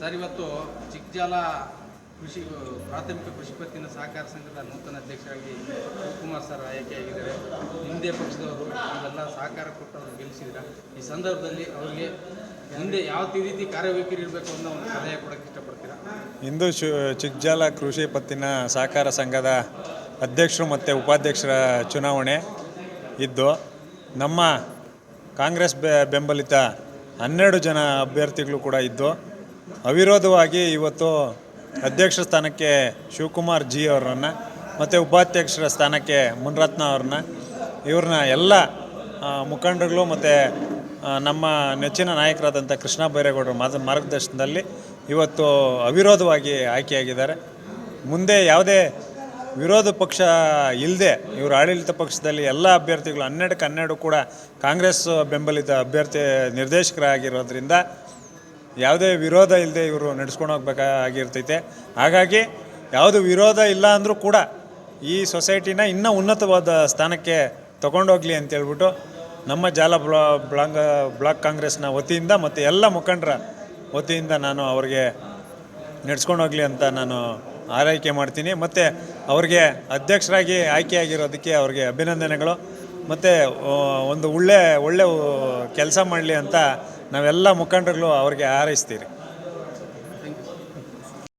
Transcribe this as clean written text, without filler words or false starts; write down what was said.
Sir, ಇವತ್ತು ಚಿಕ್ಕಜಾಲ ಕೃಷಿ ಪ್ರಾಥಮಿಕ ಕೃಷಿ ಪತ್ತಿನ ಸಹಕಾರ ಸಂಘದ ನೂತನ ಅಧ್ಯಕ್ಷರಾಗಿ ಶಿವಕುಮಾರ್ ಸರ್ ಆಯ್ಕೆಯಾಗಿದ್ದಾರೆ. ಹಿಂದೆ ಪಕ್ಷದವರು ಇವೆಲ್ಲ ಸಹಕಾರ ಕೊಟ್ಟು ಅವರು ಗೆಲ್ಲಿಸಿದ್ರ. ಈ ಸಂದರ್ಭದಲ್ಲಿ ಅವರಿಗೆ ಮುಂದೆ ಯಾವ ರೀತಿ ಕಾರ್ಯವೈಖರಿ ಇರಬೇಕು ಅನ್ನೋ ಒಂದು ಸಲಹೆ ಕೊಡೋಕ್ಕೆ ಇಷ್ಟಪಡ್ತೀರಾ? ಇಂದು ಚಿಕ್ಕಜಾಲ ಕೃಷಿ ಪತ್ತಿನ ಸಹಕಾರ ಸಂಘದ ಅಧ್ಯಕ್ಷರು ಮತ್ತು ಉಪಾಧ್ಯಕ್ಷರ ಚುನಾವಣೆ ಇದ್ದು, ನಮ್ಮ ಕಾಂಗ್ರೆಸ್ ಬೆಂಬಲಿತ 12 ಜನ ಅಭ್ಯರ್ಥಿಗಳು ಕೂಡ ಇದ್ದು, ಅವಿರೋಧವಾಗಿ ಇವತ್ತು ಅಧ್ಯಕ್ಷ ಸ್ಥಾನಕ್ಕೆ ಶಿವಕುಮಾರ್ ಜಿ ಅವರನ್ನು ಮತ್ತು ಉಪಾಧ್ಯಕ್ಷರ ಸ್ಥಾನಕ್ಕೆ ಮುನರತ್ನ ಇವ್ರನ್ನ ಎಲ್ಲ ಮುಖಂಡರುಗಳು ಮತ್ತು ನಮ್ಮ ನೆಚ್ಚಿನ ನಾಯಕರಾದಂಥ ಕೃಷ್ಣ ಬೈರೇಗೌಡರ ಮಾರ್ಗದರ್ಶನದಲ್ಲಿ ಇವತ್ತು ಅವಿರೋಧವಾಗಿ ಆಯ್ಕೆಯಾಗಿದ್ದಾರೆ. ಮುಂದೆ ಯಾವುದೇ ವಿರೋಧ ಪಕ್ಷ ಇಲ್ಲದೆ ಇವರು ಆಡಳಿತ ಪಕ್ಷದಲ್ಲಿ ಎಲ್ಲ ಅಭ್ಯರ್ಥಿಗಳು 12ಕ್ಕೆ 12 ಕೂಡ ಕಾಂಗ್ರೆಸ್ ಬೆಂಬಲಿತ ಅಭ್ಯರ್ಥಿ ನಿರ್ದೇಶಕರಾಗಿರೋದ್ರಿಂದ ಯಾವುದೇ ವಿರೋಧ ಇಲ್ಲದೆ ಇವರು ನಡೆಸ್ಕೊಂಡು ಹೋಗ್ಬೇಕಾಗಿರ್ತೈತೆ. ಹಾಗಾಗಿ ಯಾವುದು ವಿರೋಧ ಇಲ್ಲ ಅಂದರೂ ಕೂಡ ಈ ಸೊಸೈಟಿನ ಇನ್ನೂ ಉನ್ನತವಾದ ಸ್ಥಾನಕ್ಕೆ ತೊಗೊಂಡೋಗಲಿ ಅಂತೇಳ್ಬಿಟ್ಟು ನಮ್ಮ ಜಾಲ ಬ್ಲಾಕ್ ಕಾಂಗ್ರೆಸ್ನ ವತಿಯಿಂದ ಮತ್ತು ಎಲ್ಲ ಮುಖಂಡರ ವತಿಯಿಂದ ನಾನು ಅವ್ರಿಗೆ ನಡೆಸ್ಕೊಂಡು ಹೋಗಲಿ ಅಂತ ನಾನು ಆರೈಕೆ ಮಾಡ್ತೀನಿ. ಮತ್ತು ಅವ್ರಿಗೆ ಅಧ್ಯಕ್ಷರಾಗಿ ಆಯ್ಕೆಯಾಗಿರೋದಕ್ಕೆ ಅವ್ರಿಗೆ ಅಭಿನಂದನೆಗಳು. ಮತ್ತು ಒಂದು ಒಳ್ಳೆ ಕೆಲಸ ಮಾಡಲಿ ಅಂತ ನಾವೆಲ್ಲ ಮುಖಂಡರುಗಳು ಅವ್ರಿಗೆ ಹಾರೈಸ್ತೀರಿ.